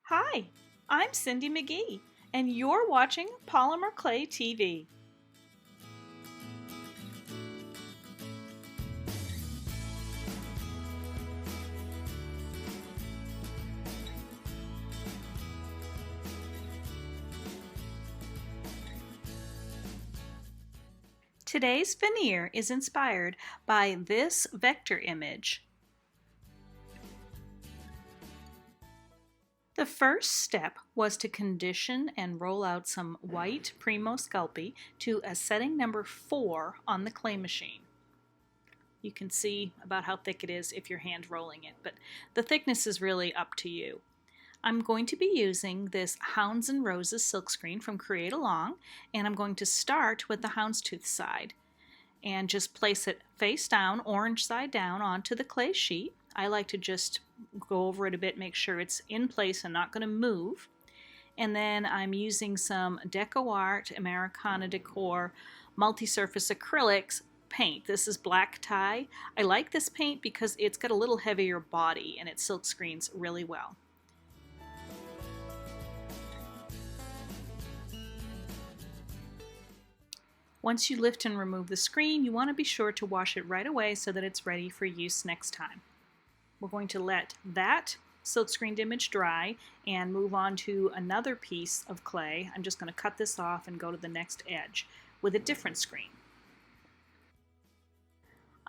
Hi, I'm Cindi McGee, and you're watching Polymer Clay TV. Today's veneer is inspired by this vector image. The first step was to condition and roll out some white Primo Sculpey to a setting number 4 on the clay machine. You can see about how thick it is if you're hand rolling it, but the thickness is really up to you. I'm going to be using this Hounds and Roses silkscreen from Create Along, and I'm going to start with the houndstooth side and just place it face down, orange side down, onto the clay sheet. I like to just go over it a bit, make sure it's in place and not going to move. And then I'm using some Deco Art Americana Decor multi-surface acrylics paint. This is black tie. I like this paint because it's got a little heavier body and it silk screens really well. Once you lift and remove the screen, you want to be sure to wash it right away so that it's ready for use next time. We're going to let that silk screened image dry and move on to another piece of clay. I'm just going to cut this off and go to the next edge with a different screen.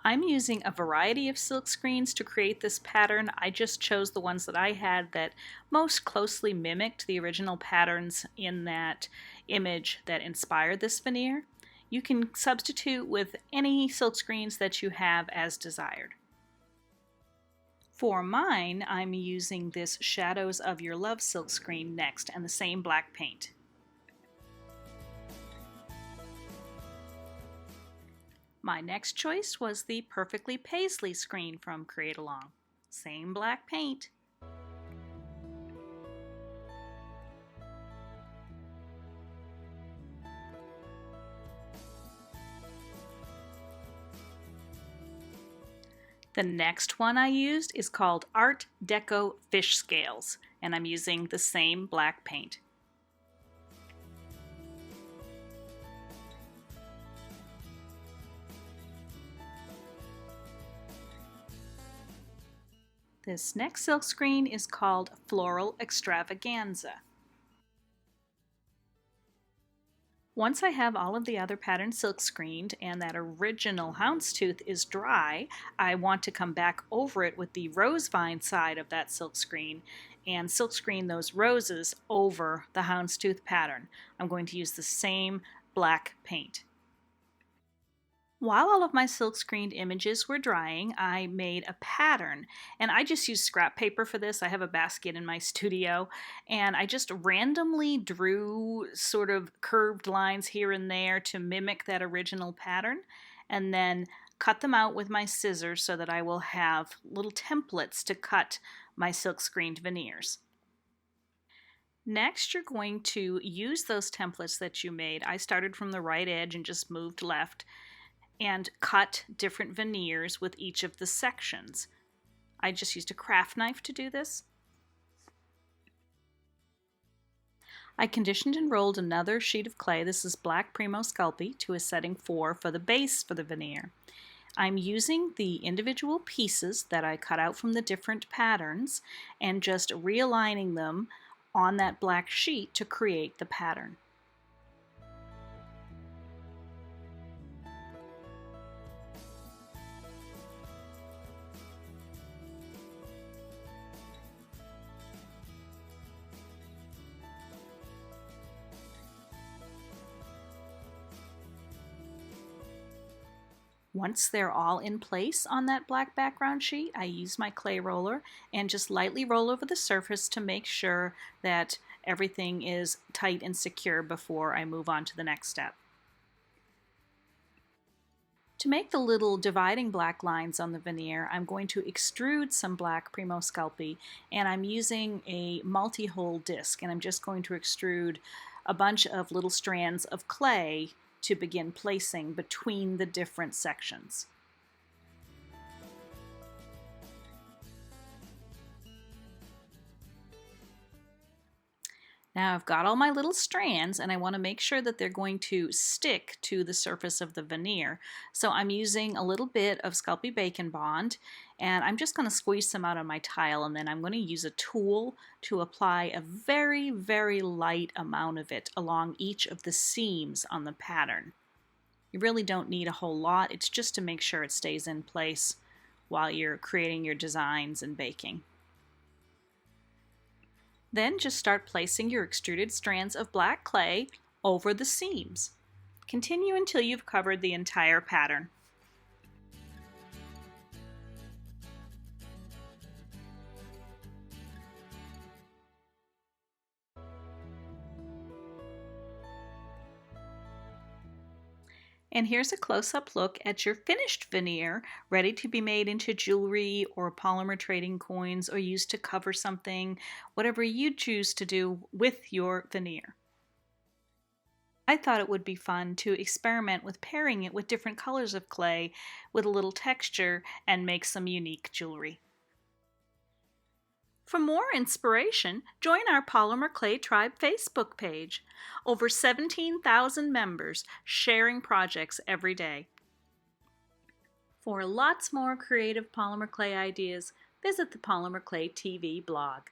I'm using a variety of silk screens to create this pattern. I just chose the ones that I had that most closely mimicked the original patterns in that image that inspired this veneer. You can substitute with any silk screens that you have as desired. For mine, I'm using this Shadows of Your Love silk screen next, and the same black paint. My next choice was the Perfectly Paisley screen from Create Along. Same black paint. The next one I used is called Art Deco Fish Scales, and I'm using the same black paint. This next silk screen is called Floral Extravaganza. Once I have all of the other patterns silk screened and that original houndstooth is dry, I want to come back over it with the rose vine side of that silk screen and silk screen those roses over the houndstooth pattern. I'm going to use the same black paint. While all of my silk screened images were drying, I made a pattern, and I just used scrap paper for this. I have a basket in my studio, and I just randomly drew sort of curved lines here and there to mimic that original pattern, and then cut them out with my scissors so that I will have little templates to cut my silk screened veneers. Next, you're going to use those templates that you made. I started from the right edge and just moved left and cut different veneers with each of the sections. I just used a craft knife to do this. I conditioned and rolled another sheet of clay. This is black Primo Sculpey to a setting 4 for the base for the veneer. I'm using the individual pieces that I cut out from the different patterns and just realigning them on that black sheet to create the pattern. Once they're all in place on that black background sheet, I use my clay roller and just lightly roll over the surface to make sure that everything is tight and secure before I move on to the next step. To make the little dividing black lines on the veneer, I'm going to extrude some black Primo Sculpey, and I'm using a multi-hole disc, and I'm just going to extrude a bunch of little strands of clay to begin placing between the different sections. Now I've got all my little strands and I want to make sure that they're going to stick to the surface of the veneer. So I'm using a little bit of Sculpey Bacon Bond and I'm just going to squeeze some out on my tile, and then I'm going to use a tool to apply a very, very light amount of it along each of the seams on the pattern. You really don't need a whole lot, it's just to make sure it stays in place while you're creating your designs and baking. Then just start placing your extruded strands of black clay over the seams. Continue until you've covered the entire pattern. And here's a close-up look at your finished veneer, ready to be made into jewelry or polymer trading coins or used to cover something, whatever you choose to do with your veneer. I thought it would be fun to experiment with pairing it with different colors of clay with a little texture and make some unique jewelry. For more inspiration, join our Polymer Clay Tribe Facebook page. Over 17,000 members sharing projects every day. For lots more creative polymer clay ideas, visit the Polymer Clay TV blog.